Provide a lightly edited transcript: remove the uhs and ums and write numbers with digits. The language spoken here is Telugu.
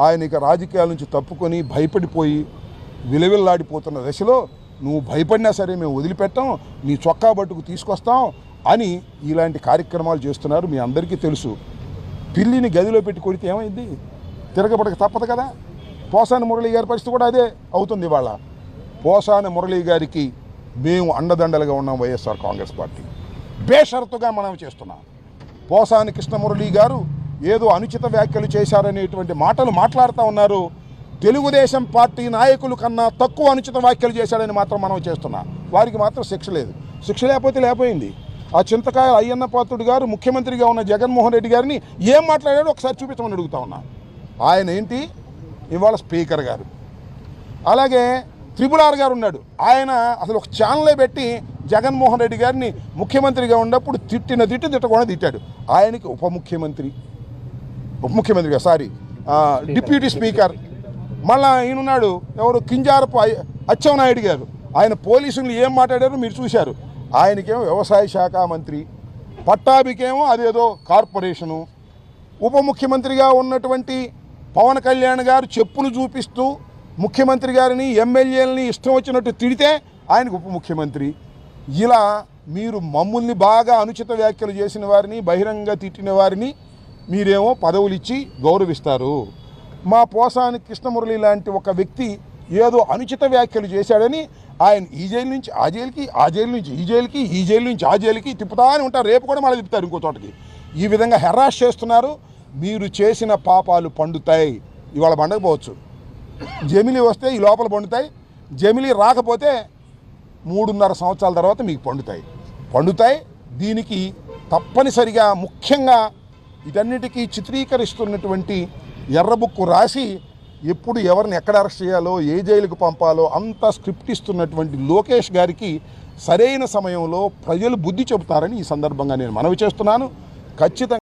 ఆయన ఇక రాజకీయాల నుంచి తప్పుకొని భయపడిపోయి విలవిల్లాడిపోతున్న దశలో నువ్వు భయపడినా సరే మేము వదిలిపెట్టాం, నీ చొక్కా బట్టుకు తీసుకొస్తాం అని ఇలాంటి కార్యక్రమాలు చేస్తున్నారు. మీ అందరికీ తెలుసు. పిల్లిని గదిలో పెట్టి కొడితే ఏమైంది? తిరగబడక తప్పదు కదా. పోసాని మురళీ గారి పరిస్థితి కూడా అదే అవుతుంది. ఇవాళ పోసాని మురళీ గారికి మేము అండదండలుగా ఉన్నాం. వైఎస్ఆర్ కాంగ్రెస్ పార్టీ బేషరతుగా మనం చేస్తున్నాం. పోసాని కృష్ణమురళీ గారు ఏదో అనుచిత వ్యాఖ్యలు చేశారనేటువంటి మాటలు మాట్లాడుతూ ఉన్నారు. తెలుగుదేశం పార్టీ నాయకుల కన్నా తక్కువ అనుచిత వ్యాఖ్యలు చేశాడని మాత్రం మనం చేస్తున్నాం. వారికి మాత్రం శిక్ష లేదు. శిక్ష లేకపోతే లేకపోయింది. ఆ చింతకాయల అయ్యన్న పాత్రుడు గారు ముఖ్యమంత్రిగా ఉన్న జగన్మోహన్ రెడ్డి గారిని ఏం మాట్లాడాడో ఒకసారి చూపించమని అడుగుతా ఉన్నా. ఆయన ఏంటి ఇవాళ స్పీకర్ గారు, అలాగే త్రిపుల్ గారు ఉన్నాడు. ఆయన అసలు ఒక ఛానలే పెట్టి జగన్మోహన్ రెడ్డి గారిని ముఖ్యమంత్రిగా ఉన్నప్పుడు తిట్టకుండా తిట్టాడు. ఆయనకి ఉప ముఖ్యమంత్రిగా డిప్యూటీ స్పీకర్. మళ్ళా ఈయనున్నాడు ఎవరు, కింజారపు అచ్చెన్నాయుడు గారు. ఆయన పోలీసులు ఏం మాట్లాడారో మీరు చూశారు. ఆయనకేమో వ్యవసాయ శాఖ మంత్రి, పట్టాభికేమో అదేదో కార్పొరేషను. ఉప ముఖ్యమంత్రిగా ఉన్నటువంటి పవన్ కళ్యాణ్ గారు చెప్పులు చూపిస్తూ ముఖ్యమంత్రి గారిని ఎమ్మెల్యేలని ఇష్టం వచ్చినట్టు తిడితే ఆయనకు ఉప ముఖ్యమంత్రి. ఇలా మీరు మమ్మల్ని బాగా అనుచిత వ్యాఖ్యలు చేసిన వారిని, బహిరంగ తిట్టిన వారిని మీరేమో పదవులు ఇచ్చి గౌరవిస్తారు. మా పోసాని కృష్ణమురళి లాంటి ఒక వ్యక్తి ఏదో అనుచిత వ్యాఖ్యలు చేశాడని ఆయన ఈ జైలు నుంచి ఆ జైలుకి, ఆ జైలు నుంచి ఈ జైలుకి, ఈ జైలు నుంచి ఆ జైలుకి తిప్పుతానే ఉంటారు. రేపు కూడా మళ్ళీ తిప్పుతారు ఇంకో చోటకి. ఈ విధంగా హెరాస్ చేస్తున్నారు. మీరు చేసిన పాపాలు పండుతాయి. ఇవాళ పండకపోవచ్చు, జమిలీ వస్తే ఈ లోపల పండుతాయి. జమిలీ రాకపోతే 3.5 సంవత్సరాల తర్వాత మీకు పండుతాయి. దీనికి తప్పనిసరిగా ముఖ్యంగా వీటన్నిటికీ చిత్రీకరిస్తున్నటువంటి ఎర్రబుక్కు రాసి ఎప్పుడు ఎవరిని ఎక్కడ అరెస్ట్ చేయాలో, ఏ జైలుకు పంపాలో అంతా స్క్రిప్ట్ ఇస్తున్నటువంటి లోకేష్ గారికి సరైన సమయంలో ప్రజలు బుద్ధి చెబుతారని ఈ సందర్భంగా నేను మనవి చేస్తున్నాను. ఖచ్చితంగా